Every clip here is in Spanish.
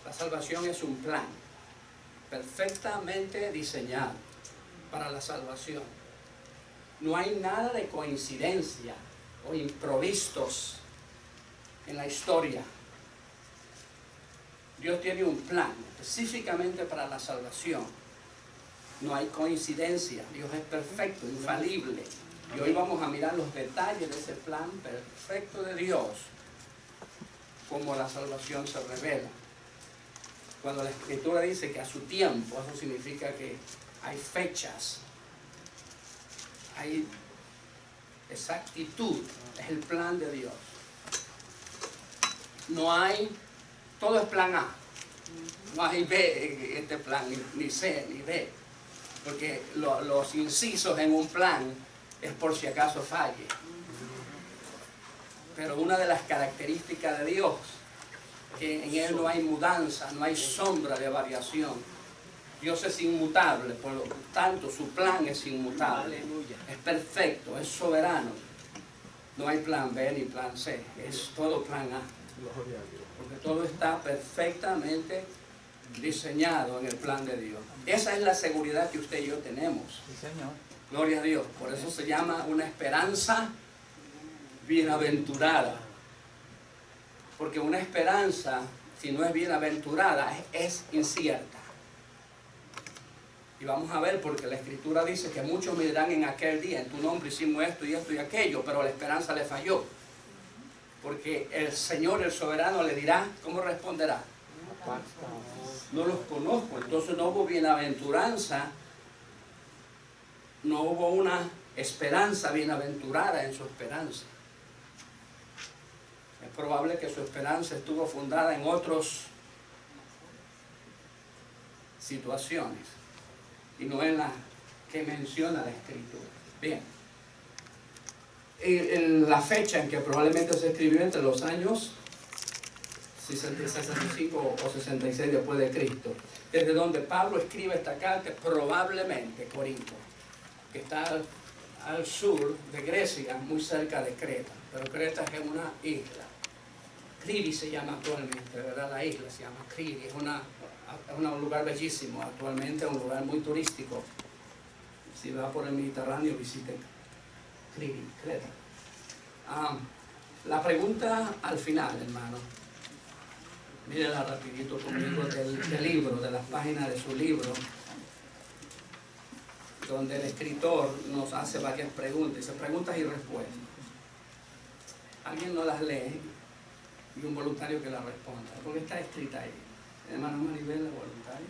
La salvación es un plan perfectamente diseñado para la salvación. No hay nada de coincidencia o improvisos en la historia. Dios tiene un plan específicamente para la salvación. No hay coincidencia. Dios es perfecto, infalible. Y hoy vamos a mirar los detalles de ese plan perfecto de Dios, cómo la salvación se revela. Cuando la Escritura dice que a su tiempo, eso significa que hay fechas, hay exactitud, es el plan de Dios. No hay, todo es plan A, no hay B en este plan, ni C, ni D, porque los incisos en un plan es por si acaso falle. Pero una de las características de Dios, que en Él no hay mudanza, no hay sombra de variación. Dios es inmutable, por lo tanto su plan es inmutable, es perfecto, es soberano. No hay plan B ni plan C, es todo plan A. Porque todo está perfectamente diseñado en el plan de Dios. Esa es la seguridad que usted y yo tenemos. Gloria a Dios. Por eso se llama una esperanza bienaventurada. Porque una esperanza, si no es bienaventurada, es incierta. Y vamos a ver, porque la Escritura dice que muchos me dirán en aquel día, en tu nombre hicimos esto y esto y aquello, pero la esperanza le falló. Porque el Señor, el soberano, le dirá, ¿cómo responderá? No los conozco. Entonces no hubo bienaventuranza, no hubo una esperanza bienaventurada en su esperanza. Es probable que su esperanza estuvo fundada en otras situaciones y no en la que menciona la Escritura. Bien. En la fecha en que probablemente se escribió entre los años 65 o 66 después de Cristo, desde donde Pablo escribe esta carta, probablemente Corinto, que está al sur de Grecia, muy cerca de Creta, pero Creta es una isla. Criri se llama actualmente, ¿verdad? La isla se llama Criri, es un lugar bellísimo actualmente, un lugar muy turístico. Si va por el Mediterráneo, visite Criri, Creta. La pregunta al final, hermano, mírenla rapidito conmigo del libro, de las páginas de su libro, donde el escritor nos hace varias preguntas, dice preguntas y respuestas. Alguien no las lee y un voluntario que la responda, porque está escrita ahí. Hermano Maribel, la voluntaria.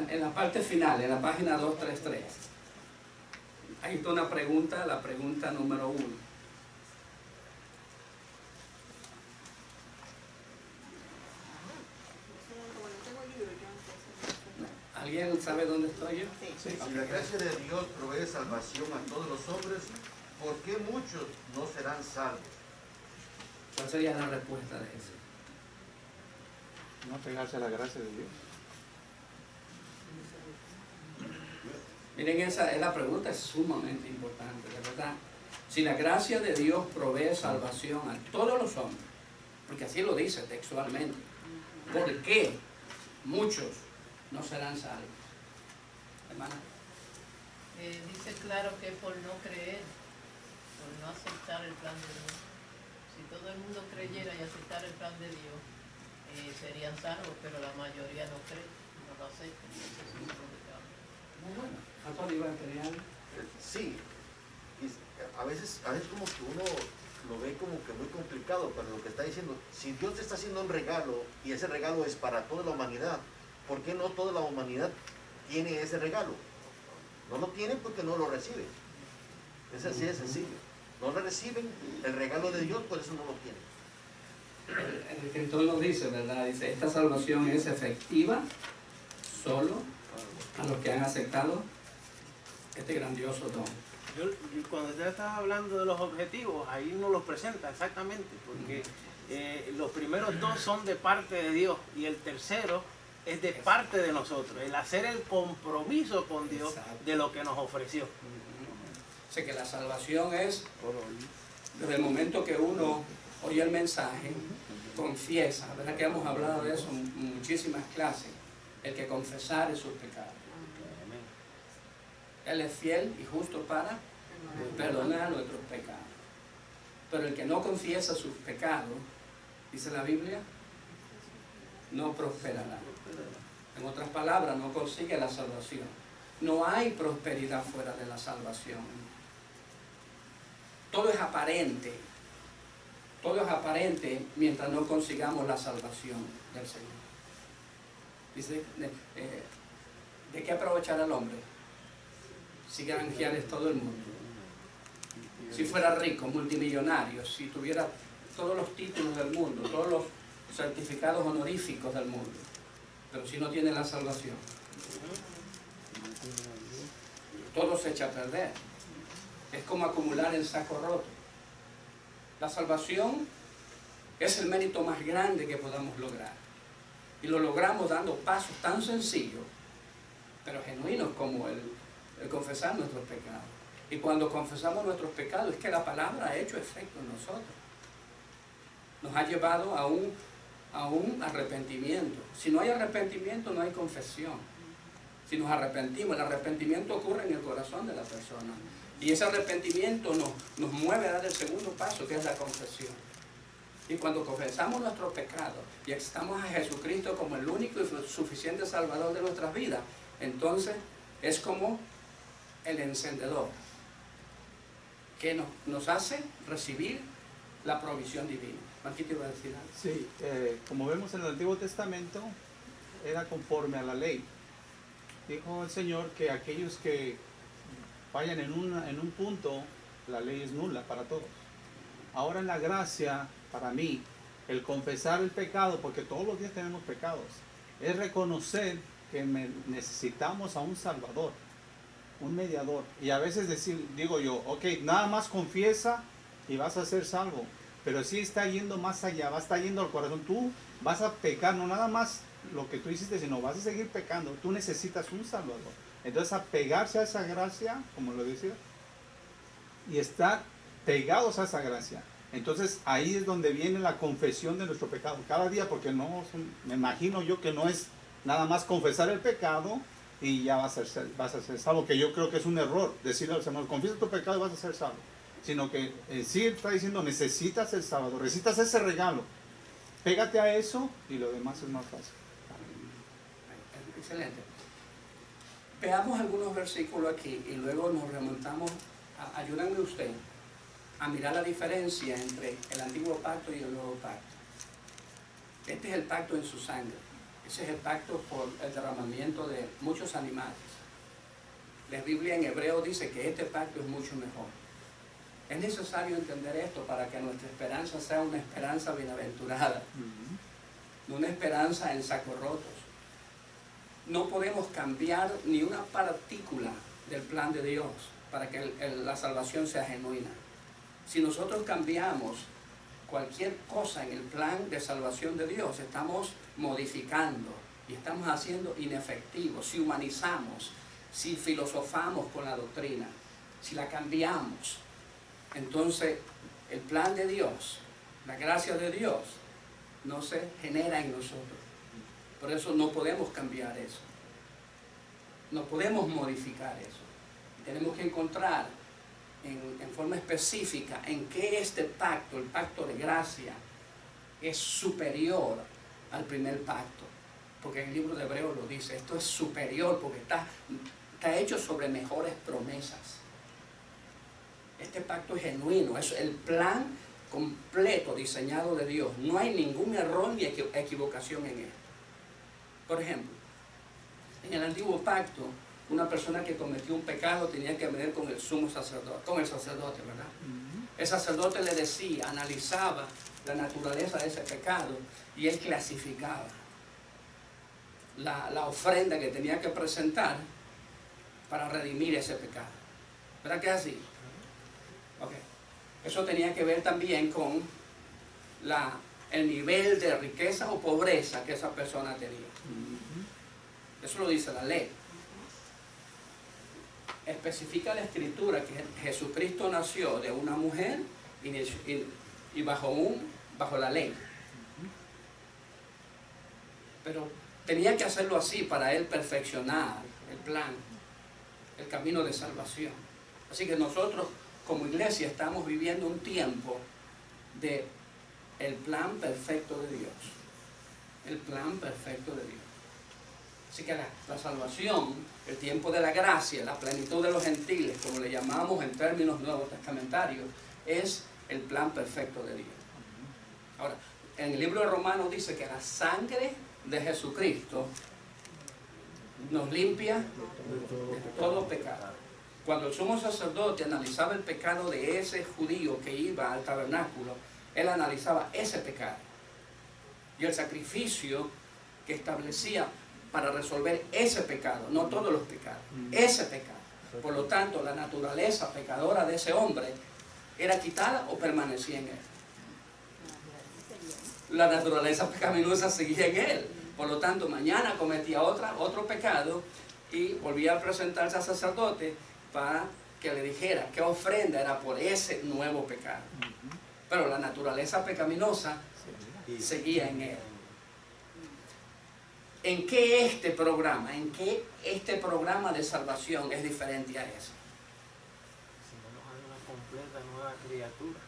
En la parte final, en la página 233, ahí está una pregunta, la pregunta número 1. ¿Alguien sabe dónde estoy yo? Sí. Si la gracia de Dios provee salvación a todos los hombres, ¿por qué muchos no serán salvos? ¿Cuál sería la respuesta de eso? No pegarse a la gracia de Dios. Miren, esa es la pregunta, es sumamente importante, de verdad. Si la gracia de Dios provee salvación a todos los hombres, porque así lo dice textualmente, ¿por qué muchos no serán salvos? Hermana. Dice claro que por no creer, por no aceptar el plan de Dios. Si todo el mundo creyera y aceptara el plan de Dios, serían salvos, pero la mayoría no cree, no lo acepta. Muy bueno. ¿Antonio iba a tener? Sí. A veces como que uno lo ve como que muy complicado, pero lo que está diciendo, si Dios te está haciendo un regalo y ese regalo es para toda la humanidad, ¿por qué no toda la humanidad tiene ese regalo? No lo tienen porque no lo reciben. Es así de sencillo. No lo reciben el regalo de Dios, por eso no lo tienen. El escritor nos dice, ¿verdad? Dice, esta salvación es efectiva solo a los que han aceptado este grandioso don. Cuando usted estaba hablando de los objetivos, ahí uno los presenta exactamente, porque los primeros dos son de parte de Dios y el tercero es de parte de nosotros, el hacer el compromiso con Dios de lo que nos ofreció. O sea que la salvación es desde el momento que uno oye el mensaje, confiesa, ¿verdad que hemos hablado de eso en muchísimas clases? El que confesare sus pecados. Él es fiel y justo para perdonar nuestros pecados. Pero el que no confiesa sus pecados, dice la Biblia, no prosperará. En otras palabras, no consigue la salvación. No hay prosperidad fuera de la salvación. Todo es aparente. Todo es aparente mientras no consigamos la salvación del Señor. Dice, ¿de qué aprovechará el hombre si granjeares todo el mundo? Si fuera rico, multimillonario, si tuviera todos los títulos del mundo, todos los certificados honoríficos del mundo, pero si no tiene la salvación, todo se echa a perder. Es como acumular en saco roto. La salvación es el mérito más grande que podamos lograr. Y lo logramos dando pasos tan sencillos, pero genuinos, como el confesar nuestros pecados. Y cuando confesamos nuestros pecados, es que la palabra ha hecho efecto en nosotros. Nos ha llevado a un arrepentimiento. Si no hay arrepentimiento, no hay confesión. Si nos arrepentimos, el arrepentimiento ocurre en el corazón de la persona. Y ese arrepentimiento nos mueve a dar el segundo paso, que es la confesión. Y cuando confesamos nuestros pecados y aceptamos a Jesucristo como el único y suficiente Salvador de nuestras vidas, entonces es como el encendedor que nos hace recibir la provisión divina. Marquito iba a decir algo. Sí, como vemos en el Antiguo Testamento, era conforme a la ley. Dijo el Señor que aquellos que vayan en un punto, la ley es nula para todos. Ahora en la gracia, para mí, el confesar el pecado, porque todos los días tenemos pecados, es reconocer que necesitamos a un Salvador, un mediador. Y a veces digo yo, ok, nada más confiesa y vas a ser salvo. Pero si está yendo más allá, está yendo al corazón. Tú vas a pecar, no nada más lo que tú hiciste, sino vas a seguir pecando. Tú necesitas un Salvador. Entonces, apegarse a esa gracia, como lo decía, y estar pegados a esa gracia. Entonces, ahí es donde viene la confesión de nuestro pecado. Cada día, porque me imagino yo que no es nada más confesar el pecado y ya vas a ser salvo, que yo creo que es un error decirle al Señor, confiesa tu pecado y vas a ser salvo. Sino que en sí está diciendo, necesitas el Salvador, necesitas ese regalo. Pégate a eso y lo demás es más fácil. Excelente. Veamos algunos versículos aquí y luego nos remontamos. Ayúdenme usted a mirar la diferencia entre el antiguo pacto y el nuevo pacto. Este es el pacto en su sangre. Ese es el pacto por el derramamiento de muchos animales. La Biblia en hebreo dice que este pacto es mucho mejor. Es necesario entender esto para que nuestra esperanza sea una esperanza bienaventurada, no una esperanza en sacos rotos. No podemos cambiar ni una partícula del plan de Dios para que la salvación sea genuina. Si nosotros cambiamos cualquier cosa en el plan de salvación de Dios, estamos modificando y estamos haciendo inefectivo. Si humanizamos, si filosofamos con la doctrina, si la cambiamos, entonces el plan de Dios, la gracia de Dios, no se genera en nosotros. Por eso no podemos cambiar eso. No podemos modificar eso. Tenemos que encontrar en forma específica en qué este pacto, el pacto de gracia, es superior al primer pacto. Porque en el libro de Hebreos lo dice, esto es superior porque está hecho sobre mejores promesas. Este pacto es genuino, es el plan completo diseñado de Dios. No hay ningún error ni equivocación en él. Por ejemplo, en el antiguo pacto, una persona que cometió un pecado tenía que venir con el sumo sacerdote, ¿verdad? El sacerdote le decía, analizaba la naturaleza de ese pecado y él clasificaba la ofrenda que tenía que presentar para redimir ese pecado. ¿Verdad que es así? Okay. Eso tenía que ver también con el nivel de riqueza o pobreza que esa persona tenía. Eso lo dice la ley. Especifica la Escritura que Jesucristo nació de una mujer y bajo la ley. Pero tenía que hacerlo así para él perfeccionar el plan, el camino de salvación. Así que nosotros como iglesia estamos viviendo un tiempo de el plan perfecto de Dios. El plan perfecto de Dios. Así que la salvación, el tiempo de la gracia, la plenitud de los gentiles, como le llamamos en términos nuevos testamentarios, es el plan perfecto de Dios. Ahora, en el libro de Romanos dice que la sangre de Jesucristo nos limpia de todo pecado. Cuando el sumo sacerdote analizaba el pecado de ese judío que iba al tabernáculo, él analizaba ese pecado y el sacrificio que establecía para resolver ese pecado, no todos los pecados, ese pecado. Por lo tanto, la naturaleza pecadora de ese hombre era quitada o permanecía en él. La naturaleza pecaminosa seguía en él. Por lo tanto, mañana cometía otro pecado y volvía a presentarse al sacerdote para que le dijera qué ofrenda era por ese nuevo pecado. Pero la naturaleza pecaminosa seguía en él. ¿En qué este programa de salvación es diferente a eso? Si no nos hace una completa nueva criatura.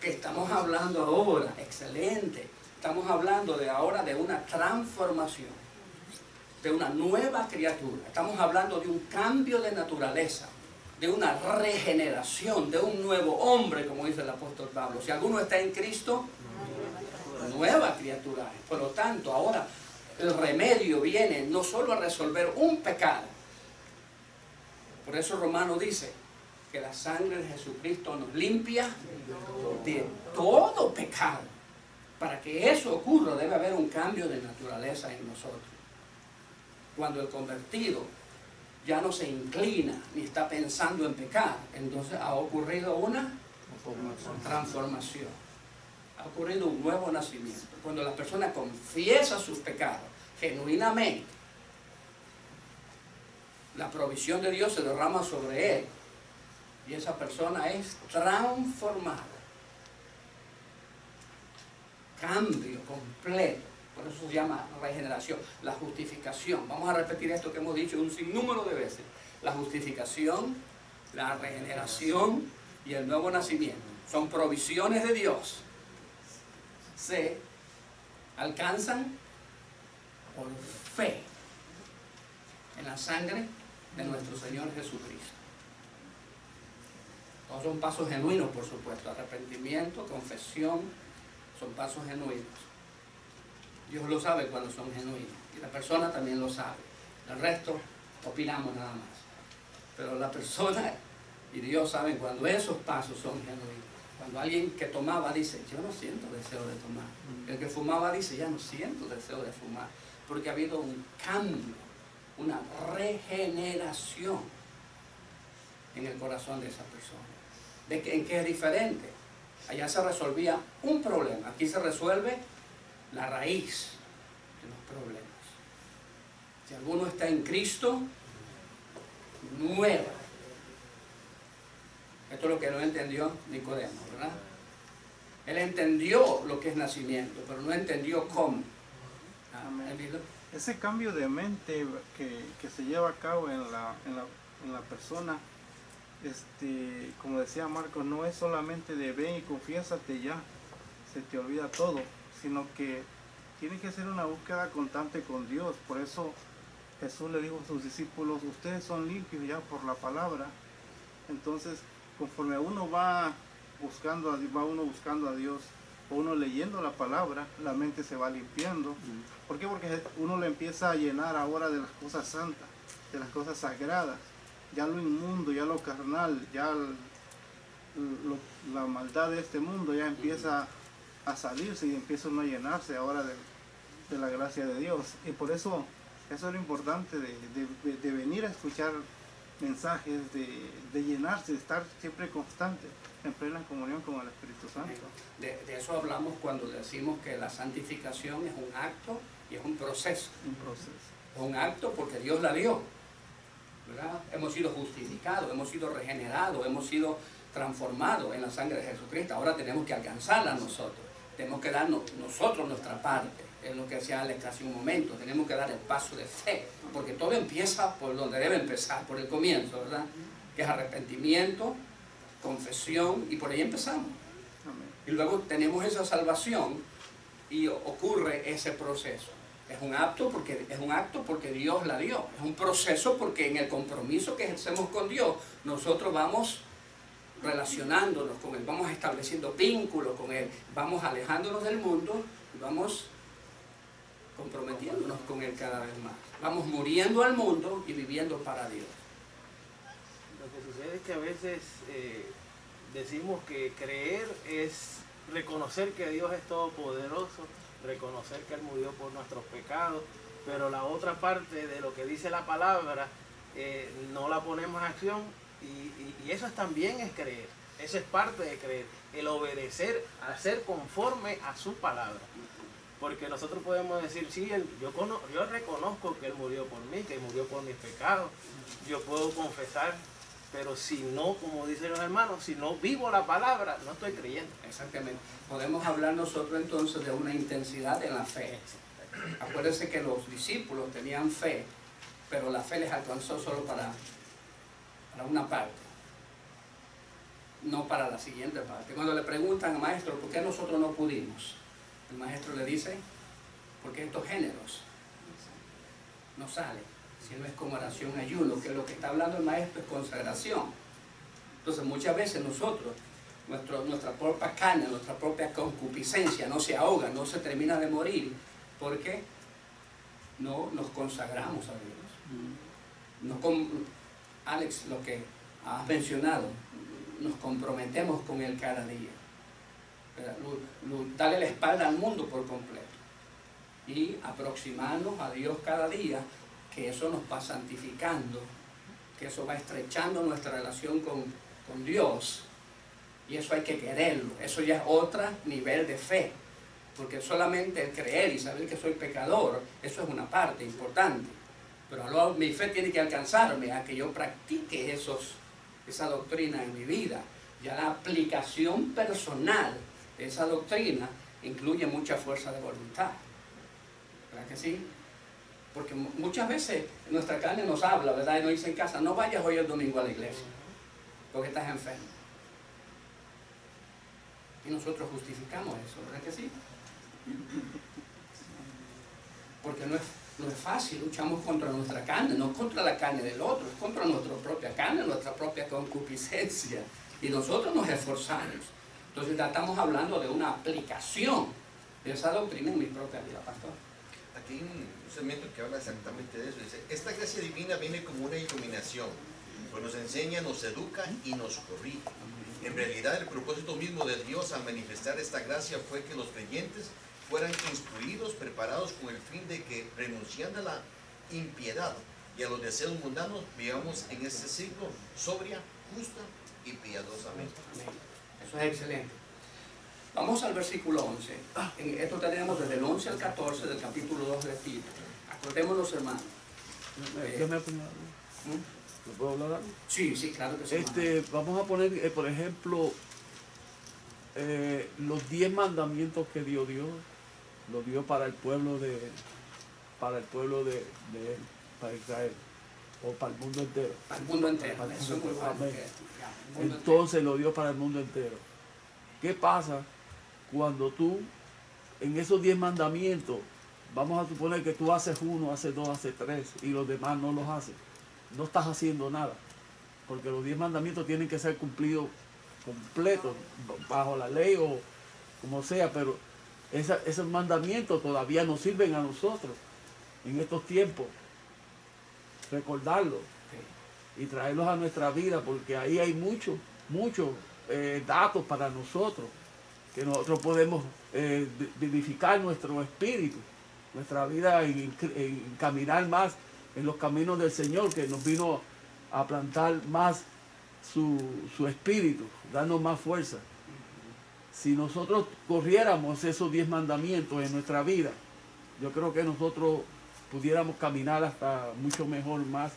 Que estamos hablando ahora, excelente. Estamos hablando de ahora de una transformación, de una nueva criatura. Estamos hablando de un cambio de naturaleza, de una regeneración, de un nuevo hombre, como dice el apóstol Pablo. Si alguno está en Cristo, nueva criatura. Por lo tanto, ahora el remedio viene no solo a resolver un pecado. Por eso Romano dice que la sangre de Jesucristo nos limpia de todo pecado. Para que eso ocurra debe haber un cambio de naturaleza en nosotros. Cuando el convertido ya no se inclina ni está pensando en pecar, entonces ha ocurrido una transformación. Ha ocurrido un nuevo nacimiento. Cuando la persona confiesa sus pecados genuinamente, la provisión de Dios se derrama sobre él y esa persona es transformada. Cambio completo. Por eso se llama regeneración. La justificación. Vamos a repetir esto que hemos dicho un sinnúmero de veces. La justificación, la regeneración y el nuevo nacimiento son provisiones de Dios. Se alcanzan por fe en la sangre de nuestro Señor Jesucristo. Todos son pasos genuinos, por supuesto. Arrepentimiento, confesión, son pasos genuinos. Dios lo sabe cuando son genuinos y la persona también lo sabe. El resto opinamos nada más. Pero la persona y Dios saben cuando esos pasos son genuinos. Cuando alguien que tomaba dice, yo no siento deseo de tomar. El que fumaba dice, ya no siento deseo de fumar. Porque ha habido un cambio, una regeneración en el corazón de esa persona. ¿En qué es diferente? Allá se resolvía un problema, aquí se resuelve la raíz de los problemas. Si alguno está en Cristo, nueva. Esto es lo que no entendió Nicodemo, ¿verdad? Él entendió lo que es nacimiento, pero no entendió cómo. Ese cambio de mente que se lleva a cabo en la persona, como decía Marcos, no es solamente de ven y confiésate ya, se te olvida todo, sino que tiene que ser una búsqueda constante con Dios. Por eso Jesús le dijo a sus discípulos, ustedes son limpios ya por la palabra. Entonces, conforme uno va buscando a Dios, o uno leyendo la palabra, la mente se va limpiando. ¿Por qué? Porque uno le empieza a llenar ahora de las cosas santas, de las cosas sagradas. Ya lo inmundo, ya lo carnal, ya la maldad de este mundo ya empieza a salirse y empieza uno a llenarse ahora de la gracia de Dios. Y por eso es lo importante de venir a escuchar mensajes, de llenarse, de estar siempre constante en plena comunión con el Espíritu Santo. De eso hablamos cuando decimos que la santificación es un acto y es un proceso. Es un acto porque Dios la dio, ¿verdad? Hemos sido justificados, hemos sido regenerados, hemos sido transformados en la sangre de Jesucristo. Ahora tenemos que alcanzarla nosotros. Tenemos que dar nosotros nuestra parte. Es lo que decía Alex hace un momento, tenemos que dar el paso de fe, porque todo empieza por donde debe empezar, por el comienzo, ¿verdad? Que es arrepentimiento, confesión, y por ahí empezamos. Y luego tenemos esa salvación y ocurre ese proceso. Es un acto porque Dios la dio, es un proceso porque en el compromiso que ejercemos con Dios, nosotros vamos relacionándonos con Él, vamos estableciendo vínculos con Él, vamos alejándonos del mundo y vamos comprometiéndonos con Él cada vez más. Vamos muriendo al mundo y viviendo para Dios. Lo que sucede es que a veces decimos que creer es reconocer que Dios es todopoderoso, reconocer que Él murió por nuestros pecados, pero la otra parte de lo que dice la palabra no la ponemos en acción y eso también es creer, eso es parte de creer, el obedecer, hacer conforme a su palabra. Porque nosotros podemos decir, sí, yo reconozco que Él murió por mí, que murió por mis pecados, yo puedo confesar, pero si no, como dicen los hermanos, si no vivo la palabra, no estoy creyendo. Exactamente. Podemos hablar nosotros entonces de una intensidad en la fe. Acuérdense que los discípulos tenían fe, pero la fe les alcanzó solo para una parte, no para la siguiente parte. Cuando le preguntan al maestro, ¿por qué nosotros no pudimos? El maestro le dice, porque estos géneros no salen, si no es con oración, ayuno, que lo que está hablando el maestro es consagración. Entonces muchas veces nosotros, nuestra propia carne, nuestra propia concupiscencia no se ahoga, no se termina de morir, porque no nos consagramos a Dios. Alex, lo que has mencionado, nos comprometemos con Él cada día. Darle la espalda al mundo por completo y aproximarnos a Dios cada día, que eso nos va santificando, que eso va estrechando nuestra relación con Dios, y eso hay que quererlo. Eso ya es otro nivel de fe, porque solamente el creer y saber que soy pecador, eso es una parte importante, pero luego mi fe tiene que alcanzarme a que yo practique esa doctrina en mi vida. Ya la aplicación personal de esa doctrina incluye mucha fuerza de voluntad, ¿verdad que sí? Porque muchas veces nuestra carne nos habla, ¿verdad? Y nos dice en casa, no vayas hoy el domingo a la iglesia, porque estás enfermo. Y nosotros justificamos eso, ¿verdad que sí? Porque no es fácil, luchamos contra nuestra carne, no contra la carne del otro, es contra nuestra propia carne, nuestra propia concupiscencia. Y nosotros nos esforzamos. Entonces ya estamos hablando de una aplicación de esa doctrina en mi propia vida, pastor. Aquí hay un segmento que habla exactamente de eso. Dice, esta gracia divina viene como una iluminación, pues nos enseña, nos educa y nos corrige. En realidad el propósito mismo de Dios al manifestar esta gracia fue que los creyentes fueran instruidos, preparados con el fin de que, renunciando a la impiedad y a los deseos mundanos, vivamos en este siglo sobria, justa y piadosamente. Eso es excelente. Vamos al versículo 11. En esto tenemos desde el 11 al 14 del capítulo 2 de Tito. Acordémonos, hermanos. ¿Me puedo hablar algo? Sí, claro que sí. Vamos a poner, por ejemplo, los 10 mandamientos que Dios dio, los dio para el pueblo de él, para Israel, o para el mundo entero. Para el mundo entero. Para el Eso es mundo muy entero. bueno. Amén. Entonces lo dio para el mundo entero. ¿Qué pasa cuando tú, en esos 10 mandamientos, vamos a suponer que tú haces uno, haces dos, haces tres, y los demás no los haces? No estás haciendo nada, porque los 10 mandamientos tienen que ser cumplidos completos, bajo la ley o como sea, pero esos mandamientos todavía nos sirven a nosotros en estos tiempos. Recordarlos y traerlos a nuestra vida, porque ahí hay muchos datos para nosotros, que nosotros podemos vivificar nuestro espíritu, nuestra vida, en caminar más en los caminos del Señor, que nos vino a plantar más su espíritu, darnos más fuerza. Si nosotros corriéramos esos 10 mandamientos en nuestra vida, yo creo que nosotros pudiéramos caminar hasta mucho mejor, más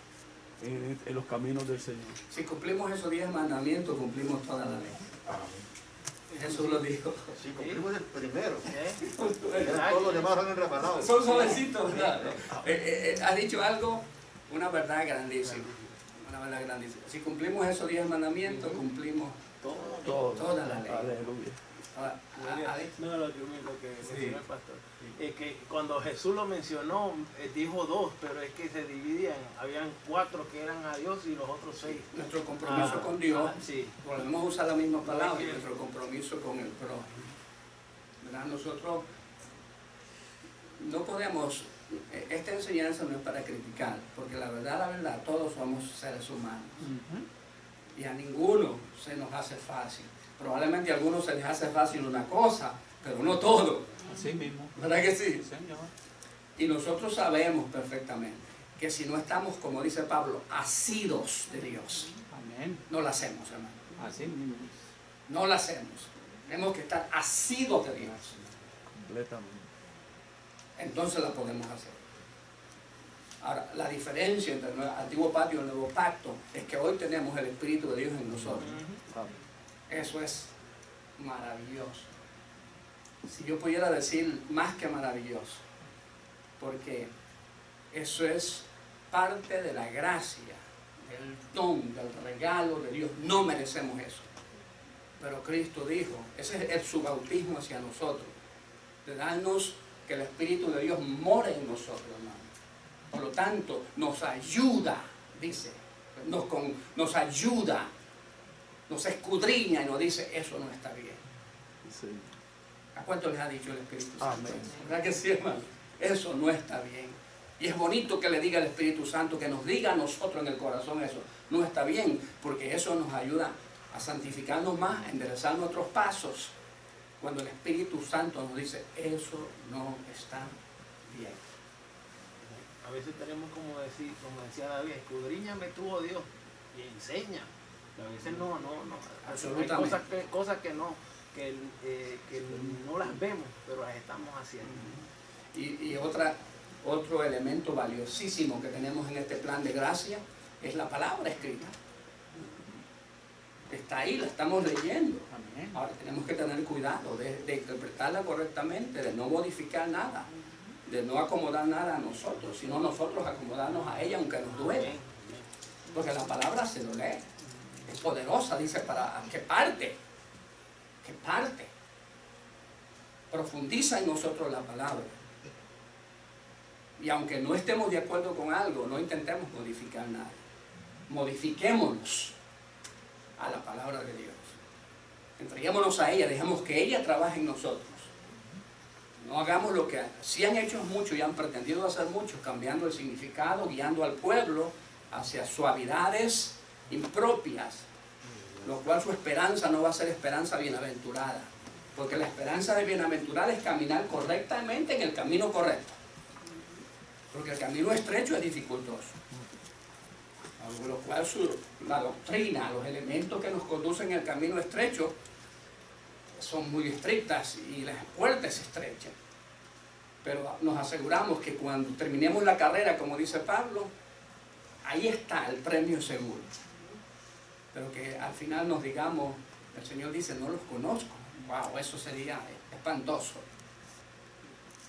en los caminos del Señor. Si cumplimos esos 10 mandamientos, cumplimos toda la ley. Jesús lo dijo. Sí, cumplimos el primero. ¿Eh? Ya todos los demás van enrebanados. Son suavecitos, ¿verdad? Ha dicho algo, una verdad grandísima. Una verdad grandísima. Si cumplimos esos 10 mandamientos, cumplimos Todo. toda la ley. Aleluya. Ahora, Alex, No, lo que mencionó el pastor. Es que cuando Jesús lo mencionó, dijo 2, pero es que se dividían. Habían 4 que eran a Dios y los otros 6. nuestro compromiso con Dios, Sí. volvemos a usar la misma palabra, nuestro compromiso con el prójimo. ¿Verdad? Nosotros no podemos, esta enseñanza no es para criticar, porque la verdad, todos somos seres humanos. Y a ninguno se nos hace fácil. Probablemente a algunos se les hace fácil una cosa, pero no todo. Así mismo. ¿Verdad que sí? Señor. Y nosotros sabemos perfectamente que si no estamos, como dice Pablo, asidos de Dios, Amén. no la hacemos, hermano. Así mismo. No la hacemos. Tenemos que estar asidos de Dios. Completamente. Entonces la podemos hacer. Ahora, la diferencia entre el antiguo pacto y el nuevo pacto es que hoy tenemos el Espíritu de Dios en nosotros. Eso es maravilloso. Si yo pudiera decir más que maravilloso, porque eso es parte de la gracia, del don, del regalo de Dios. No merecemos eso. Pero Cristo dijo, ese es su bautismo hacia nosotros, de darnos que el Espíritu de Dios more en nosotros, hermano. Por lo tanto, nos ayuda, dice, nos ayuda, nos escudriña y nos dice, eso no está bien. Sí. ¿A cuánto les ha dicho el Espíritu Santo? Amén. ¿Verdad que sí, hermano? Eso no está bien. Y es bonito que le diga al Espíritu Santo, que nos diga a nosotros en el corazón eso. No está bien, porque eso nos ayuda a santificarnos más, a enderezar nuestros pasos. Cuando el Espíritu Santo nos dice, eso no está bien. A veces tenemos como decía David, escudriñame tú, oh Dios, y enseña. A veces no. Absolutamente. Hay cosas que no las vemos, pero las estamos haciendo. Y otro elemento valiosísimo que tenemos en este plan de gracia es la palabra escrita. Está ahí, la estamos leyendo. Amén. Ahora tenemos que tener cuidado de interpretarla correctamente, de no modificar nada, de no acomodar nada a nosotros, sino nosotros acomodarnos a ella aunque nos duela. Porque la palabra se lo lee. Es poderosa, dice, para que parte. Profundiza en nosotros la palabra. Y aunque no estemos de acuerdo con algo, no intentemos modificar nada. Modifiquémonos a la palabra de Dios. Entreguémonos a ella, dejemos que ella trabaje en nosotros. No hagamos lo que sí han hecho muchos y han pretendido hacer muchos, cambiando el significado, guiando al pueblo hacia suavidades impropias, lo cual su esperanza no va a ser esperanza bienaventurada, porque la esperanza de bienaventurada es caminar correctamente en el camino correcto, porque el camino estrecho es dificultoso, por lo cual la doctrina, los elementos que nos conducen en el camino estrecho son muy estrictas y las puertas se estrechan. Pero nos aseguramos que cuando terminemos la carrera, como dice Pablo, ahí está el premio seguro. Pero que al final nos digamos, el Señor dice, no los conozco. Wow, eso sería espantoso.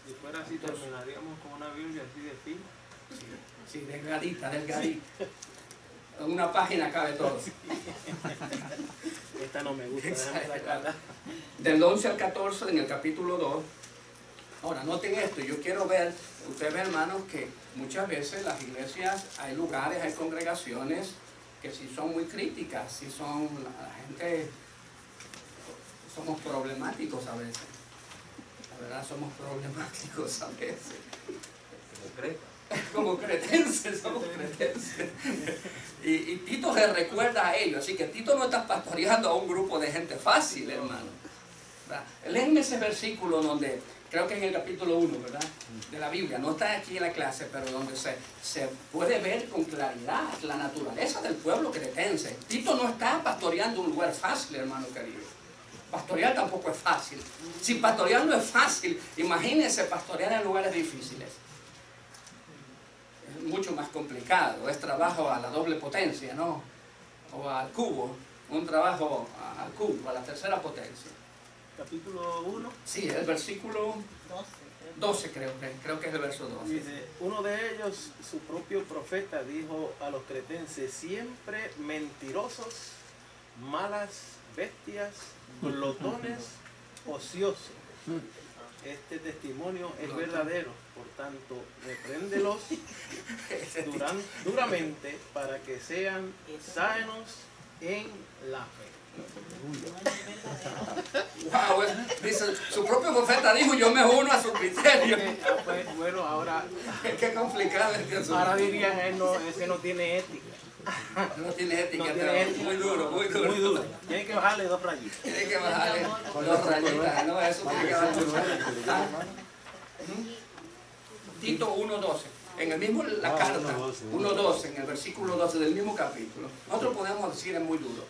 Si fuera así, terminaríamos con una Biblia así de fina. Sí, delgadita. En una página cabe todo. Esta no me gusta, déjame sacarla. Del 11 al 14 en el capítulo 2. Ahora, noten esto, yo quiero ver, ustedes ven, hermanos, que muchas veces las iglesias, hay lugares, hay congregaciones que sí son muy críticas, sí son, la gente, somos problemáticos a veces. La verdad, somos problemáticos a veces. Como cretenses, somos cretenses. Y Tito se recuerda a ellos, así que Tito no está pastoreando a un grupo de gente fácil, hermano. Léenme ese versículo donde, creo que en el capítulo 1, ¿verdad? De la Biblia, no está aquí en la clase, pero donde se puede ver con claridad la naturaleza del pueblo cretense. Tito no está pastoreando un lugar fácil, hermano querido. Pastorear tampoco es fácil. Si pastorear no es fácil, imagínense pastorear en lugares difíciles. Es mucho más complicado, es trabajo a la doble potencia, ¿no? O al cubo, un trabajo al cubo, a la tercera potencia. capítulo 1. Sí, el versículo 12 creo que es el verso 12. Dice, uno de ellos, su propio profeta, dijo a los cretenses, siempre mentirosos, malas bestias, glotones, ociosos. Este testimonio es verdadero, por tanto, repréndelos duramente para que sean sanos en la fe. Wow, dice, su propio profeta dijo, yo me uno a su criterio. Pues, bueno, ahora Qué complicado es Dios. ahora dirían, ese no tiene ética. No tiene ética, No tiene pero ética. muy duro, muy duro. Muy duro. Tienen que bajarle 2 rayitas. Tiene que bajarle 2 rayitas, no, eso tiene que bajarle. Tito 1.12, en el mismo, la carta 1.12, en el versículo 12 del mismo capítulo. Nosotros podemos decir es muy duro.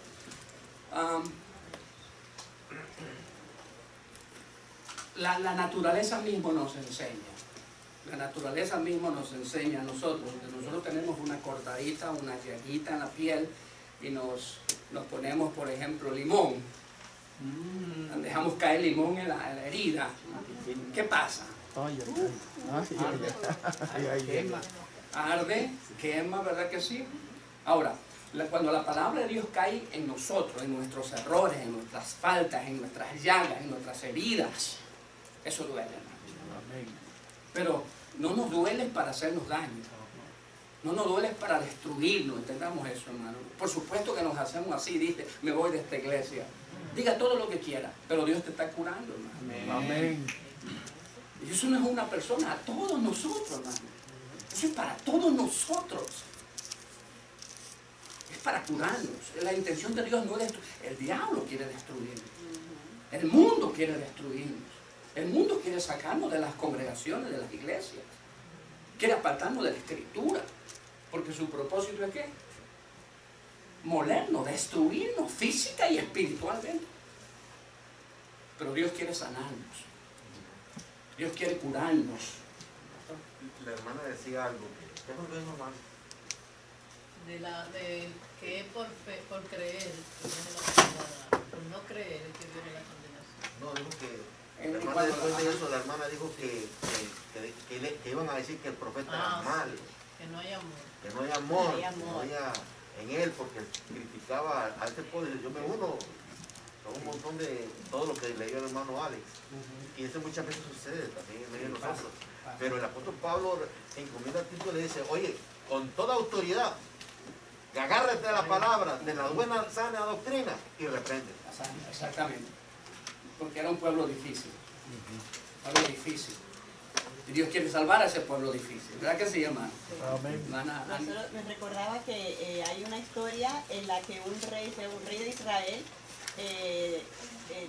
La naturaleza misma nos enseña. La naturaleza misma nos enseña a nosotros, que nosotros tenemos una cortadita, una llaguita en la piel y nos ponemos, por ejemplo, limón. Dejamos caer limón en la herida. ¿Qué pasa? Arde, quema, ¿verdad que sí? Ahora, cuando la palabra de Dios cae en nosotros, en nuestros errores, en nuestras faltas, en nuestras llagas, en nuestras heridas, eso duele, hermano. Pero no nos duele para hacernos daño. No nos duele para destruirnos, entendamos eso, hermano. Por supuesto que nos hacemos así, dice, me voy de esta iglesia. Diga todo lo que quiera, pero Dios te está curando, hermano. Amén. Y eso no es una persona, a todos nosotros, hermano. Eso es para todos nosotros. Es para curarnos. La intención de Dios no es destruir. El diablo quiere destruirnos. El mundo quiere destruirnos. El mundo quiere sacarnos de las congregaciones, de las iglesias. Quiere apartarnos de la escritura. Porque su propósito es ¿qué? Molernos, destruirnos física y espiritualmente. Pero Dios quiere sanarnos. Dios quiere curarnos. La hermana decía algo que es normal. De que es por creer que viene la condenación, por no creer que viene la condenación. No, dijo que la hermana, después de eso, la hermana dijo que iban a decir que el profeta era mal. Que no hay amor. Que no hay amor, que no haya en él, porque criticaba a este pueblo. Yo me uno a un montón de todo lo que leyó el hermano Alex. Y eso muchas veces sucede también en medio de nosotros. Pero el apóstol Pablo encomienda a Tito y le dice, oye, con toda autoridad, agárrate a la palabra de la buena, sana doctrina y reprende. Exactamente. Porque era un pueblo difícil. Pueblo difícil. Y Dios quiere salvar a ese pueblo difícil. ¿Verdad que sí, hermano? Amén. Me recordaba que hay una historia en la que un rey de Israel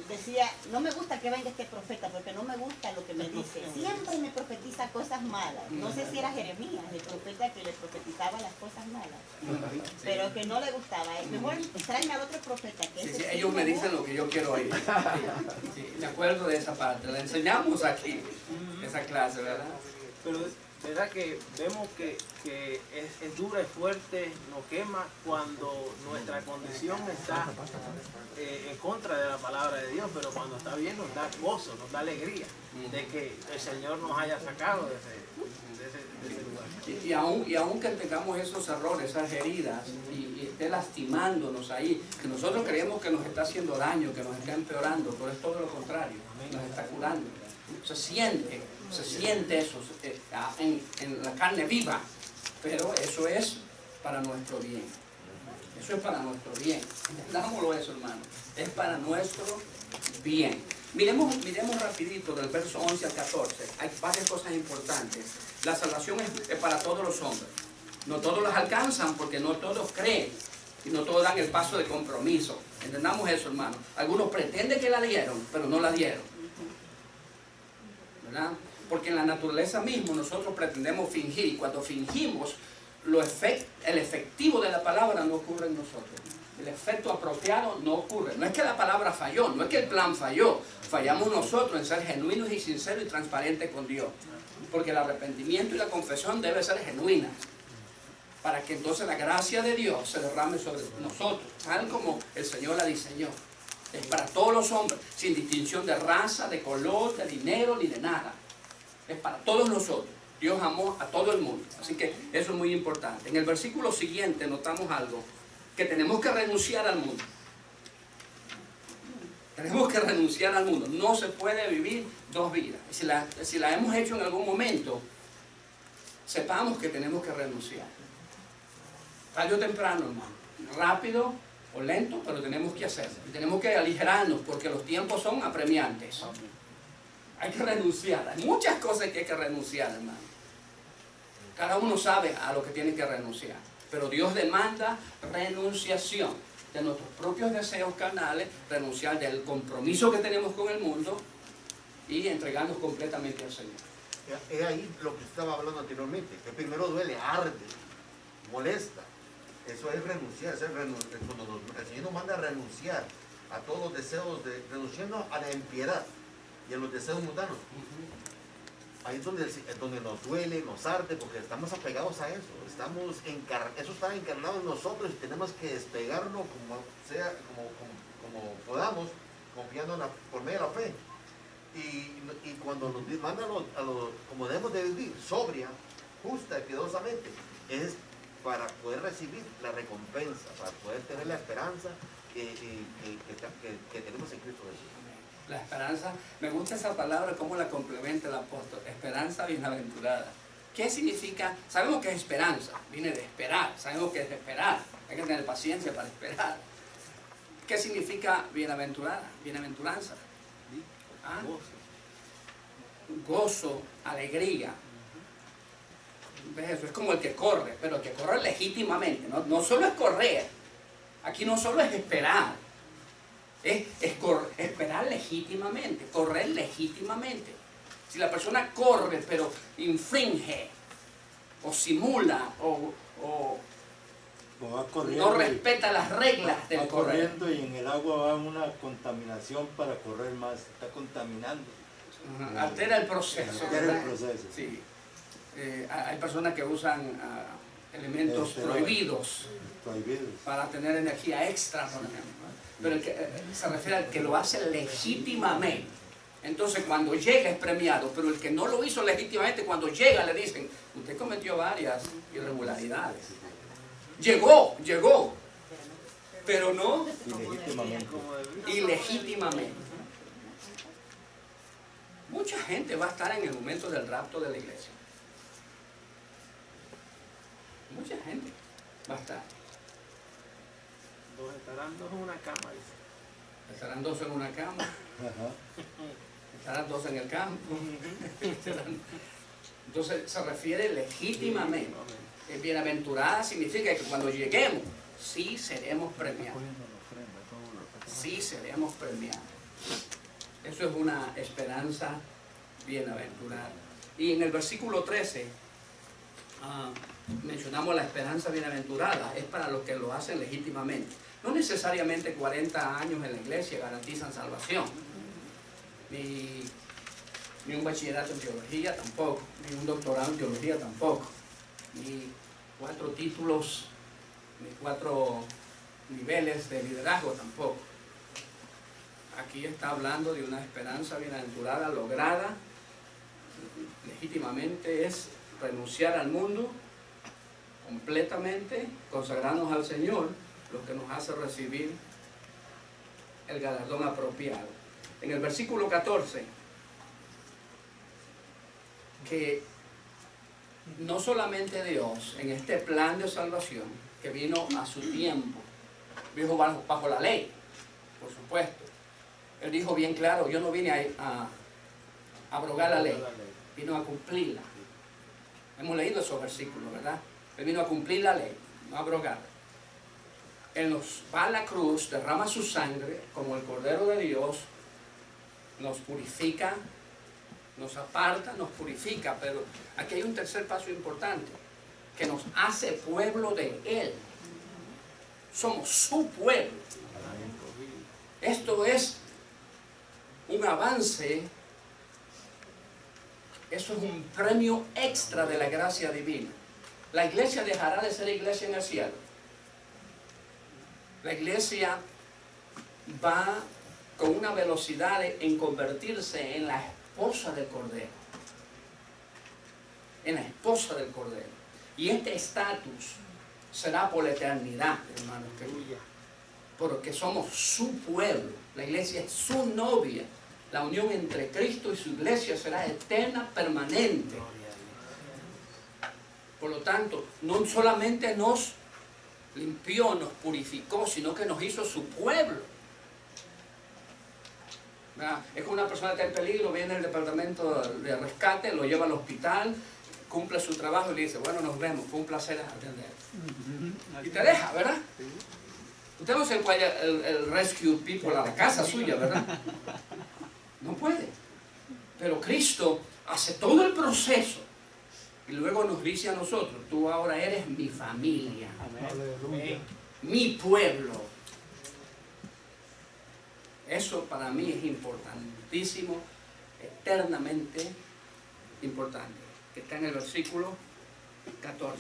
decía, no me gusta que venga este profeta porque no me gusta lo que me dice. Siempre me profetiza cosas malas. No sé si era Jeremías, el profeta que le profetizaba las cosas malas. Pero que no le gustaba. Mejor tráeme al otro profeta. Que ellos me dicen lo que yo quiero oír. Sí, me acuerdo de esa parte. La enseñamos aquí, esa clase, ¿verdad? Pero verdad que vemos que es dura, es fuerte, nos quema cuando nuestra condición está en contra de la palabra de Dios, pero cuando está bien nos da gozo, nos da alegría de que el Señor nos haya sacado de ese lugar. Y aún que tengamos esos errores, esas heridas, y esté lastimándonos ahí, que nosotros creemos que nos está haciendo daño, que nos está empeorando, pero es todo lo contrario, nos está curando. Se siente eso en la carne viva, pero eso es para nuestro bien. Eso es para nuestro bien. Entendámoslo eso, hermano. Es para nuestro bien. Miremos rapidito del verso 11 al 14. Hay varias cosas importantes. La salvación es para todos los hombres. No todos las alcanzan porque no todos creen. Y no todos dan el paso de compromiso. Entendamos eso, hermano. Algunos pretenden que la dieron, pero no la dieron. ¿Verdad? Porque en la naturaleza misma nosotros pretendemos fingir, y cuando fingimos, el efectivo de la palabra no ocurre en nosotros. El efecto apropiado no ocurre. No es que la palabra falló, no es que el plan falló. Fallamos nosotros en ser genuinos y sinceros y transparentes con Dios. Porque el arrepentimiento y la confesión debe ser genuina, para que entonces la gracia de Dios se derrame sobre nosotros, tal como el Señor la diseñó. Es para todos los hombres, sin distinción de raza, de color, de dinero, ni de nada. Es para todos nosotros. Dios amó a todo el mundo. Así que eso es muy importante. En el versículo siguiente notamos algo, que tenemos que renunciar al mundo. Tenemos que renunciar al mundo. No se puede vivir dos vidas. Si la hemos hecho en algún momento, sepamos que tenemos que renunciar. Tarde o temprano, hermano. Rápido o lento, pero tenemos que hacerlo. Y tenemos que aligerarnos porque los tiempos son apremiantes. Hay que renunciar. Hay muchas cosas que hay que renunciar, hermano. Cada uno sabe a lo que tiene que renunciar. Pero Dios demanda renunciación de nuestros propios deseos carnales, renunciar del compromiso que tenemos con el mundo y entregarnos completamente al Señor. Es ahí lo que estaba hablando anteriormente, que primero duele, arde, molesta. Eso es renunciar, cuando el Señor nos manda a renunciar a todos los deseos, renunciando a la impiedad y a los deseos mundanos. Ahí es donde nos duele, nos arde, porque estamos apegados a eso. Eso está encarnado en nosotros y tenemos que despegarlo como podamos, confiando por medio de la fe. Y cuando nos manda como debemos de vivir, sobria, justa y piadosamente, es para poder recibir la recompensa, para poder tener la esperanza que tenemos en Cristo Jesús. La esperanza, me gusta esa palabra, cómo la complementa el apóstol, esperanza bienaventurada. ¿Qué significa? Sabemos que es esperanza, viene de esperar, sabemos que es de esperar, hay que tener paciencia para esperar. ¿Qué significa bienaventurada? Bienaventuranza. ¿Ah? Gozo, alegría. ¿Ves eso? Es como el que corre, pero el que corre legítimamente, no solo es correr, aquí no solo es esperar. Es esperar legítimamente, correr legítimamente. Si la persona corre pero infringe o simula o no respeta las reglas del correr, corriendo y en el agua va una contaminación para correr más, está contaminando. Altera el proceso. Altera el proceso. Sí. Hay personas que usan elementos prohibidos para tener energía extra, por ejemplo. Pero el que, se refiere al que lo hace legítimamente. Entonces cuando llega es premiado, pero el que no lo hizo legítimamente, cuando llega le dicen, usted cometió varias irregularidades. Llegó, pero no ilegítimamente. Mucha gente va a estar en el momento del rapto de la iglesia. Mucha gente va a estar. Estarán dos en una cama, dice. Estarán dos en una cama. Estarán dos en el campo. Entonces se refiere legítimamente. Bienaventurada significa que cuando lleguemos, sí seremos premiados. Sí seremos premiados. Eso es una esperanza bienaventurada. Y en el versículo 13 mencionamos la esperanza bienaventurada. Es para los que lo hacen legítimamente. No necesariamente 40 años en la iglesia garantizan salvación. Ni un bachillerato en teología tampoco. Ni un doctorado en teología tampoco. Ni 4 títulos, ni 4 niveles de liderazgo tampoco. Aquí está hablando de una esperanza bienaventurada lograda legítimamente, es renunciar al mundo completamente, consagrarnos al Señor, lo que nos hace recibir el galardón apropiado. En el versículo 14, que no solamente Dios, en este plan de salvación, que vino a su tiempo, vino bajo la ley, por supuesto. Él dijo bien claro, yo no vine a abrogar la ley, vino a cumplirla. Hemos leído esos versículos, ¿verdad? Él vino a cumplir la ley, no a abrogarla. Él nos va a la cruz, derrama su sangre como el Cordero de Dios, nos purifica, nos aparta, nos purifica, pero aquí hay un tercer paso importante, que nos hace pueblo de Él. Somos su pueblo. Esto es un avance, eso es un premio extra de la gracia divina. La iglesia dejará de ser iglesia en el cielo. La iglesia va con una velocidad en convertirse en la esposa del Cordero. En la esposa del Cordero. Y este estatus será por la eternidad, hermanos queridos. Porque somos su pueblo. La iglesia es su novia. La unión entre Cristo y su iglesia será eterna, permanente. Por lo tanto, no solamente nos limpió, nos purificó, sino que nos hizo su pueblo. ¿Verdad? Es como una persona que está en peligro, viene el departamento de rescate, lo lleva al hospital, cumple su trabajo y le dice, bueno, nos vemos, fue un placer atender. Y te deja, ¿verdad? Usted no se puede el rescue people a la casa suya, ¿verdad? No puede. Pero Cristo hace todo el proceso y luego nos dice a nosotros, tú ahora eres mi familia, mi pueblo. Eso para mí es importantísimo, eternamente importante, que está en el versículo 14.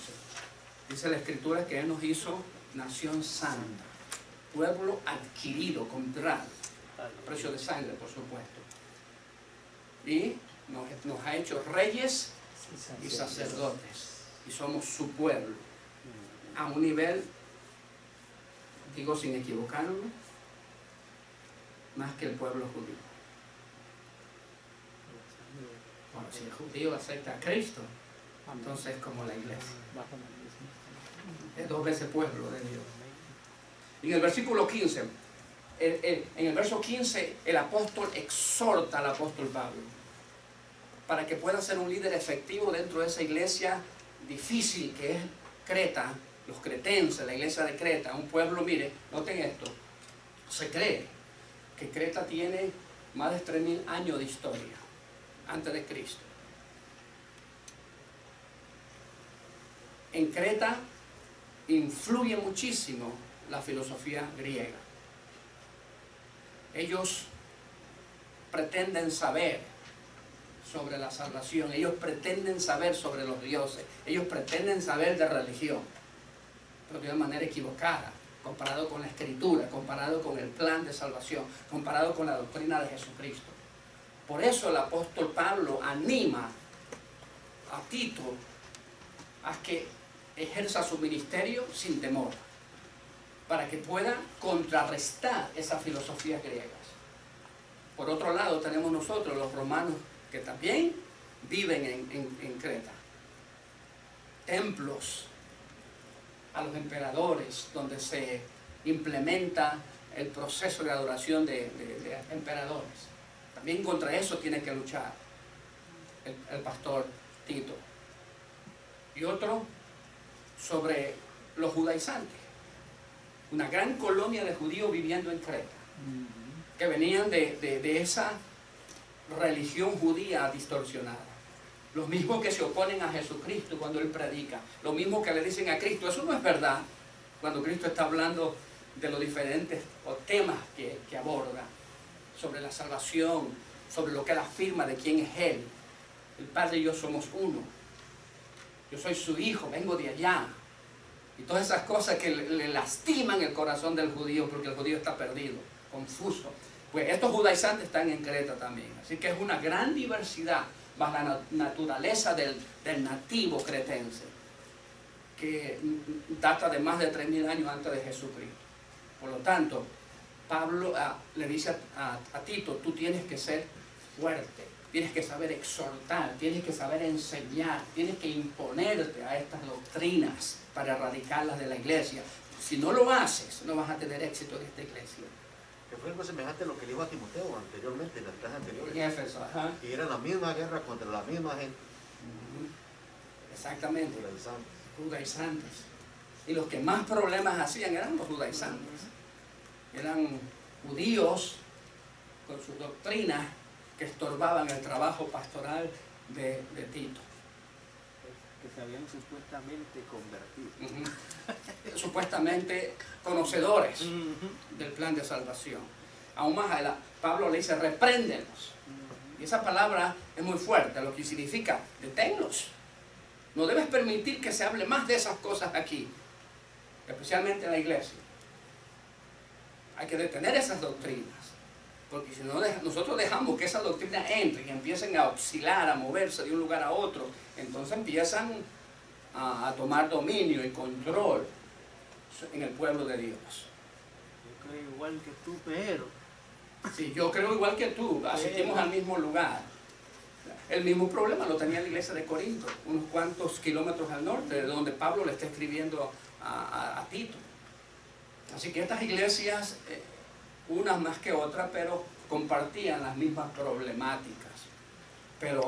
Dice la Escritura que Él nos hizo nación santa, pueblo adquirido, comprado, a precio de sangre, por supuesto. Y nos ha hecho reyes y sacerdotes, y somos su pueblo, a un nivel, digo sin equivocarme, más que el pueblo judío. Bueno, si el judío acepta a Cristo, entonces es como la iglesia. Es 2 veces pueblo de Dios. En el versículo 15, en el verso 15, el apóstol exhorta al apóstol Pablo para que pueda ser un líder efectivo dentro de esa iglesia difícil que es Creta, los cretenses, la iglesia de Creta, un pueblo, mire, noten esto, se cree que Creta tiene más de 3000 años de historia antes de Cristo. En Creta influye muchísimo la filosofía griega. Ellos pretenden saber sobre la salvación, ellos pretenden saber sobre los dioses, ellos pretenden saber de religión, pero de una manera equivocada, comparado con la Escritura, comparado con el plan de salvación, comparado con la doctrina de Jesucristo. Por eso el apóstol Pablo anima a Tito a que ejerza su ministerio sin temor, para que pueda contrarrestar esas filosofías griegas. Por otro lado tenemos nosotros los romanos que también viven en Creta. Templos a los emperadores donde se implementa el proceso de adoración de emperadores. También contra eso tiene que luchar el pastor Tito. Y otro sobre los judaizantes. Una gran colonia de judíos viviendo en Creta, que venían de esa religión judía distorsionada. Los mismos que se oponen a Jesucristo cuando Él predica, los mismos que le dicen a Cristo, eso no es verdad, cuando Cristo está hablando de los diferentes temas que aborda, sobre la salvación, sobre lo que Él afirma de quién es Él. El Padre y yo somos uno. Yo soy su hijo, vengo de allá. Y todas esas cosas que le lastiman el corazón del judío, porque el judío está perdido, confuso. Pues estos judaizantes están en Creta también. Así que es una gran diversidad bajo la naturaleza del nativo cretense, que data de más de 3000 años antes de Jesucristo. Por lo tanto, Pablo le dice a Tito, tú tienes que ser fuerte, tienes que saber exhortar, tienes que saber enseñar, tienes que imponerte a estas doctrinas para erradicarlas de la iglesia. Si no lo haces, no vas a tener éxito en esta iglesia. Que fue algo semejante a lo que le dijo a Timoteo anteriormente, en las clases anteriores. En Éfeso, ajá. Y era la misma guerra contra la misma gente. Exactamente. Judaizantes. Judaizantes. Y los que más problemas hacían eran los judaizantes. Eran judíos con sus doctrinas que estorbaban el trabajo pastoral de Tito. Que se habían supuestamente convertido. Supuestamente conocedores del plan de salvación. Aún más, Pablo le dice, repréndelos. Y esa palabra es muy fuerte, lo que significa, deténlos. No debes permitir que se hable más de esas cosas aquí, especialmente en la iglesia. Hay que detener esas doctrinas. Porque si no, nosotros dejamos que esa doctrina entre y empiecen a oscilar, a moverse de un lugar a otro, entonces empiezan a tomar dominio y control en el pueblo de Dios. Yo creo igual que tú, pero Sí, yo creo igual que tú, asistimos al mismo lugar. El mismo problema lo tenía la iglesia de Corinto, unos cuantos kilómetros al norte, de donde Pablo le está escribiendo a Tito. Así que estas iglesias, unas más que otras, pero compartían las mismas problemáticas. Pero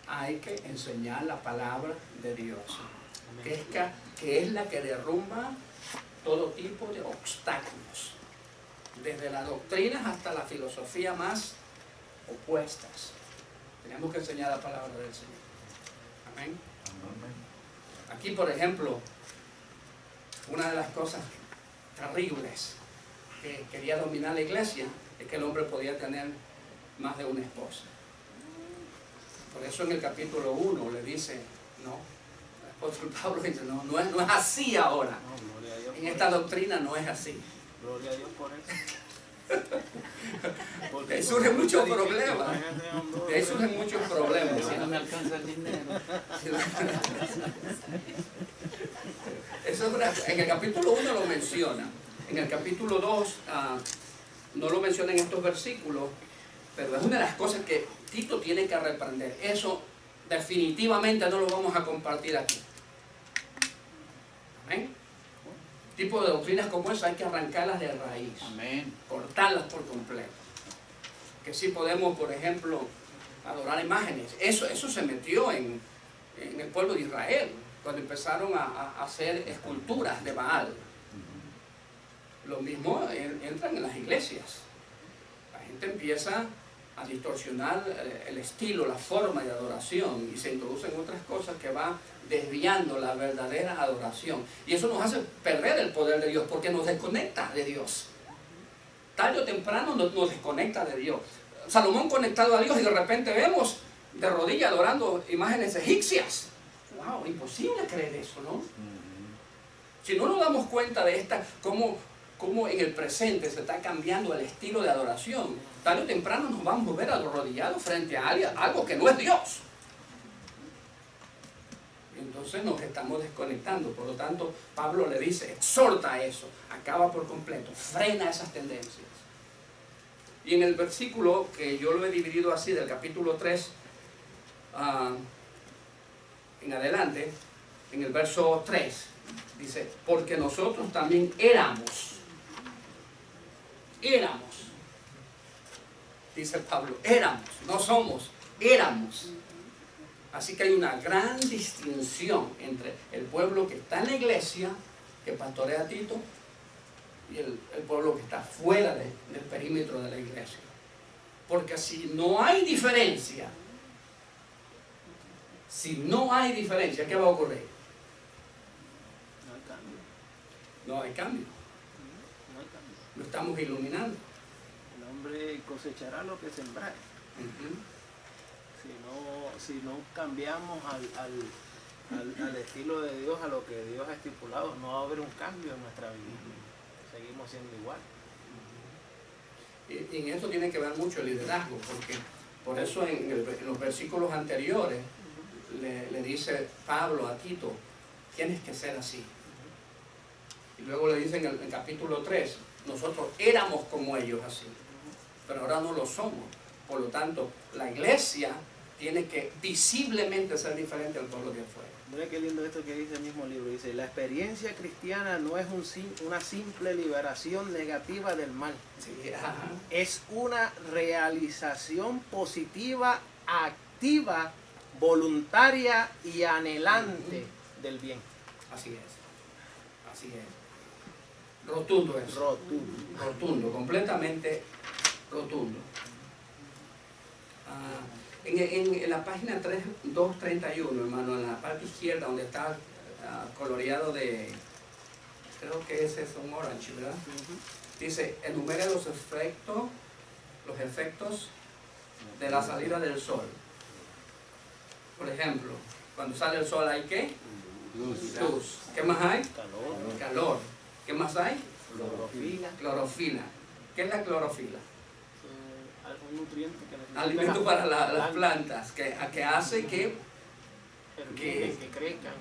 hay que enseñar la palabra de Dios, que es la que derrumba todo tipo de obstáculos, desde las doctrinas hasta la filosofía más opuestas. Tenemos que enseñar la palabra del Señor. Amén. Aquí, por ejemplo, una de las cosas terribles que quería dominar la iglesia es que el hombre podía tener más de una esposa. Por eso en el capítulo 1 le dice, no, el apóstol Pablo dice, no es así ahora. no, gloria a Dios En por esta eso. doctrina no es así. Gloria a Dios por eso. De ahí surgen muchos problemas. Imagínate, De ahí surgen muchos problemas. Si no me alcanza el dinero. Eso es en el capítulo 1 lo menciona. En el capítulo 2 no lo menciona en estos versículos, pero es una de las cosas que Tito tiene que reprender. Eso definitivamente no lo vamos a compartir aquí. Amén. Tipo de doctrinas como esa hay que arrancarlas de raíz. Amén. Cortarlas por completo. Que sí podemos, por ejemplo, adorar imágenes. Eso se metió en el pueblo de Israel, cuando empezaron a hacer esculturas de Baal. Lo mismo entran en las iglesias. La gente empieza a distorsionar el estilo, la forma de adoración, y se introducen otras cosas que van desviando la verdadera adoración. Y eso nos hace perder el poder de Dios, porque nos desconecta de Dios. Tarde o temprano nos desconecta de Dios. Salomón conectado a Dios y de repente vemos de rodillas adorando imágenes egipcias. ¡Wow! Imposible creer eso, ¿no? Si no nos damos cuenta de cómo en el presente se está cambiando el estilo de adoración, tarde o temprano nos vamos a ver arrodillados frente a algo que no es Dios. Entonces nos estamos desconectando. Por lo tanto, Pablo le dice, exhorta a eso, acaba por completo, frena esas tendencias. Y en el versículo, que yo lo he dividido así, del capítulo 3 en adelante, en el verso 3, dice, porque nosotros también éramos, dice Pablo, éramos, no somos, éramos. Así que hay una gran distinción entre el pueblo que está en la iglesia, que pastorea Tito, y el pueblo que está fuera del perímetro de la iglesia. Porque si no hay diferencia, ¿qué va a ocurrir? No hay cambio. No hay cambio. No hay cambio. Lo estamos iluminando. El hombre cosechará lo que sembrare. Si no cambiamos al estilo de Dios, a lo que Dios ha estipulado, no va a haber un cambio en nuestra vida. Seguimos siendo igual. Y en eso tiene que ver mucho el liderazgo, porque por eso en los versículos anteriores le dice Pablo a Tito, tienes que ser así. Y luego le dice en el capítulo 3, nosotros éramos como ellos así, pero ahora no lo somos. Por lo tanto, la iglesia tiene que visiblemente ser diferente al pueblo de afuera. Mira qué lindo esto que dice el mismo libro. Dice, la experiencia cristiana no es una simple liberación negativa del mal. Sí, ajá. Es una realización positiva, activa, voluntaria y anhelante del bien. Así es. Así es. Rotundo es. Rotundo, completamente rotundo. En la página 231, hermano, en la parte izquierda, donde está coloreado de, creo que ese es un orange, ¿verdad? Dice, enumera los efectos de la salida del sol. Por ejemplo, cuando sale el sol hay ¿qué? Luz. ¿Qué más hay? Calor. ¿Qué más hay? Clorofila. Clorofila. ¿Qué es la clorofila? Un nutriente que necesita alimento para las planta, plantas, que hace que que crezcan.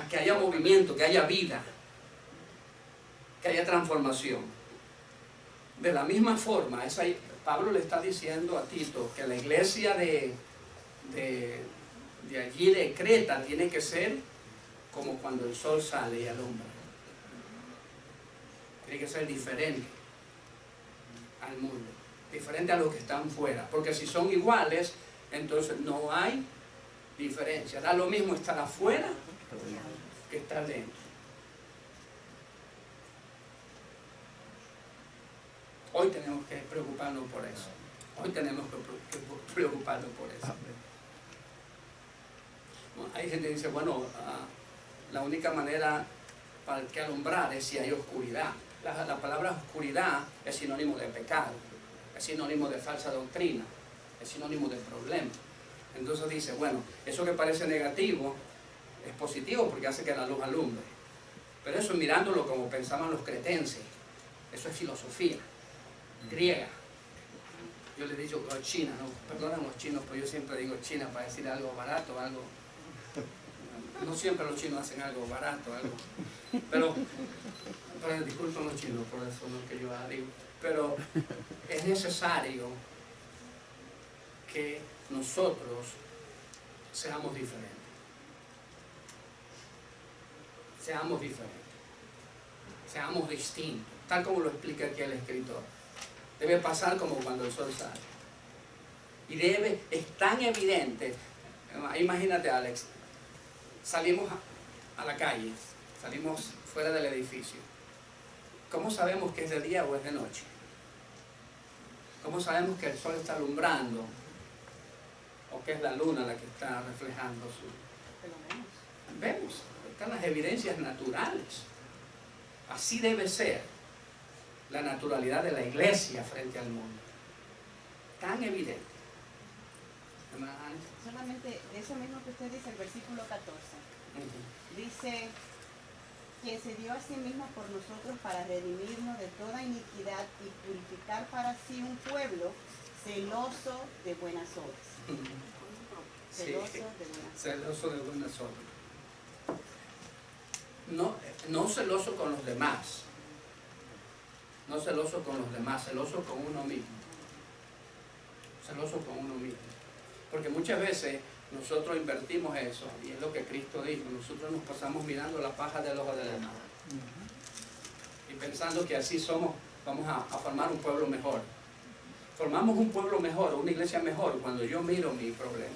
que haya movimiento, que haya vida, que haya transformación. De la misma forma, Pablo le está diciendo a Tito que la iglesia de allí de Creta tiene que ser como cuando el sol sale y alumbra. Tiene que ser diferente al mundo, diferente a los que están fuera, porque si son iguales, entonces no hay diferencia. Da lo mismo estar afuera que estar dentro. Hoy tenemos que preocuparnos por eso. Hoy tenemos que preocuparnos por eso. Bueno, hay gente que dice, bueno, la única manera para que alumbrar es si hay oscuridad. La palabra oscuridad es sinónimo de pecado, es sinónimo de falsa doctrina, es sinónimo de problema. Entonces dice, bueno, eso que parece negativo es positivo porque hace que la luz alumbre. Pero eso mirándolo como pensaban los cretenses, eso es filosofía griega. Yo le he dicho China, no, perdonan los chinos, pero yo siempre digo China para decir algo barato, algo... No siempre los chinos hacen algo barato, algo... Pero disculpen los chinos por eso, no que yo digo. Pero es necesario que nosotros seamos diferentes. Seamos diferentes. Seamos distintos, tal como lo explica aquí el escritor. Debe pasar como cuando el sol sale. Y es tan evidente. Imagínate, Alex, salimos a la calle, salimos fuera del edificio. ¿Cómo sabemos que es de día o es de noche? ¿Cómo sabemos que el sol está alumbrando? ¿O que es la luna la que está reflejando su...? Vemos, están las evidencias naturales. Así debe ser la naturalidad de la iglesia frente al mundo. Tan evidente. Solamente eso mismo que usted dice, el versículo 14. Dice, quien se dio a sí mismo por nosotros para redimirnos de toda iniquidad y purificar para sí un pueblo celoso de buenas obras. Celoso de buenas obras. Celoso de buenas obras. No celoso con los demás. No celoso con los demás, celoso con uno mismo. Celoso con uno mismo. Porque muchas veces nosotros invertimos eso, y es lo que Cristo dijo, nosotros nos pasamos mirando la paja del ojo de la mano. Y pensando que así vamos a formar un pueblo mejor. Formamos un pueblo mejor, una iglesia mejor, cuando yo miro mi problema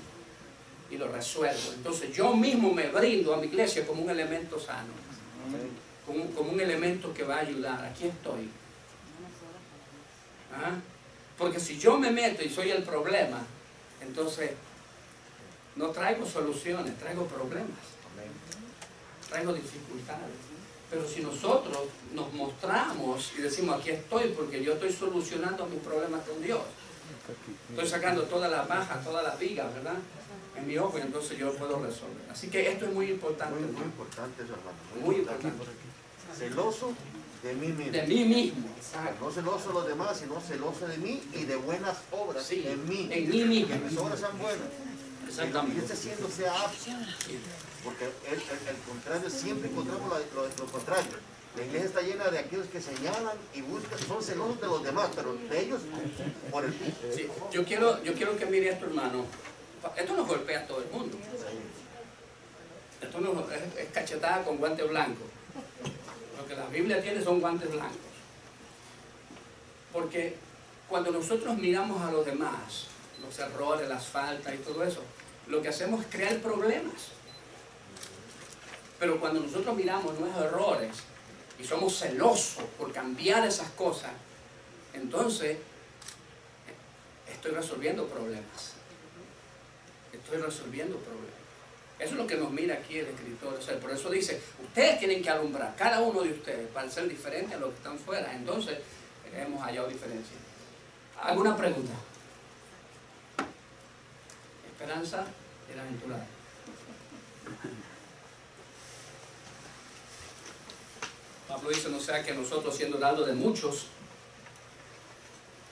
y lo resuelvo. Entonces yo mismo me brindo a mi iglesia como un elemento sano, como un elemento que va a ayudar. Aquí estoy. ¿Ah? Porque si yo me meto y soy el problema, entonces no traigo soluciones, traigo problemas, traigo dificultades. Pero si nosotros nos mostramos y decimos, aquí estoy porque yo estoy solucionando mis problemas con Dios, estoy sacando todas las bajas, todas las vigas, ¿verdad?, en mi ojo, y entonces yo puedo resolver. Así que esto es muy importante. Muy importante eso, hermano. Muy importante. Celoso de mí mismo. De mí mismo, exacto. No celoso de los demás, sino celoso de mí y de buenas obras. Sí, en mí. en mí mismo. Que mis obras sean buenas. Exactamente. Y que esté haciendo sea apto. Porque el contrario, siempre encontramos lo contrario. La iglesia está llena de aquellos que señalan y buscan, son celosos de los demás, pero de ellos por el piso. Sí, yo quiero que mire esto, hermano. Esto nos golpea a todo el mundo. Esto no, es cachetada con guante blanco. Lo que la Biblia tiene son guantes blancos. Porque cuando nosotros miramos a los demás, los errores, las faltas y todo eso, lo que hacemos es crear problemas. Pero cuando nosotros miramos nuestros errores y somos celosos por cambiar esas cosas, entonces estoy resolviendo problemas. Estoy resolviendo problemas. Eso es lo que nos mira aquí el escritor. O sea, por eso dice, ustedes tienen que alumbrar, cada uno de ustedes, para ser diferentes a los que están fuera. Entonces, hemos hallado diferencia. ¿Alguna pregunta? Esperanza bienaventurada. Pablo dice, no sea que nosotros, siendo dados de muchos,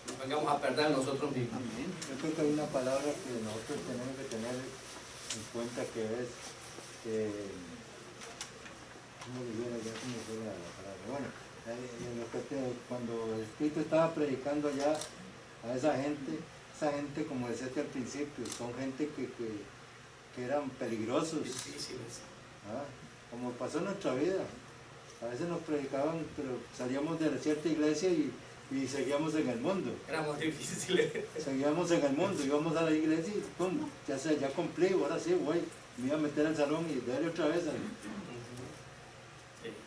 nos vengamos a perder nosotros mismos. Yo creo que hay una palabra que nosotros tenemos que tener en cuenta que es, ¿cómo dijera ya? ¿Cómo fue la palabra? Bueno, cuando el Espíritu estaba predicando allá a esa gente, como decía al principio, son gente que eran peligrosos. Difíciles. ¿Ah? Como pasó en nuestra vida. A veces nos predicaban, pero salíamos de cierta iglesia y seguíamos en el mundo. Éramos difíciles. Seguíamos en el mundo, íbamos a la iglesia y pum, ya cumplí, ahora sí voy, me iba a meter al salón y darle otra vez.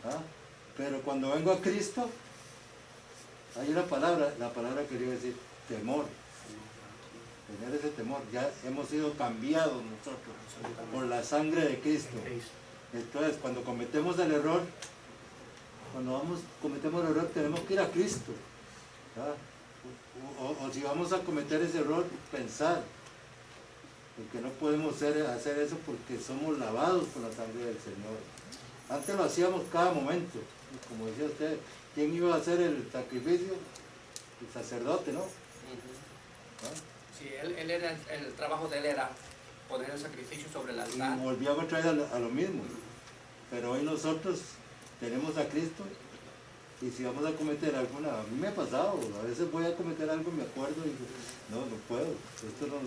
¿Ah? Pero cuando vengo a Cristo, hay una palabra, la palabra quería decir temor. Tener ese temor, ya hemos sido cambiados nosotros por la sangre de Cristo. Entonces, cuando cometemos el error, cometemos el error, tenemos que ir a Cristo. ¿Ah? O si vamos a cometer ese error, pensar, porque no podemos hacer eso porque somos lavados por la sangre del Señor. Antes lo hacíamos cada momento, como decía usted, ¿quién iba a hacer el sacrificio? El sacerdote, ¿no? ¿Ah? Sí, él era, el trabajo de él era poner el sacrificio sobre el altar. Y volvíamos otra vez a lo mismo. Pero hoy nosotros tenemos a Cristo y si vamos a cometer alguna, a mí me ha pasado, a veces voy a cometer algo y me acuerdo y digo, no puedo, esto no,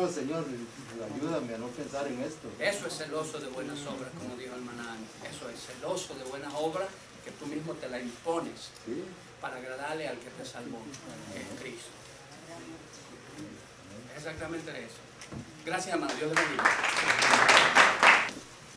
Señor, ayúdame a no pensar en esto. Eso es celoso de buenas obras, como dijo el Maná. Eso es celoso de buenas obras que tú mismo te la impones, ¿sí?, para agradarle al que te salvó, es Cristo. Es exactamente eso. Gracias, hermano. Dios te bendiga.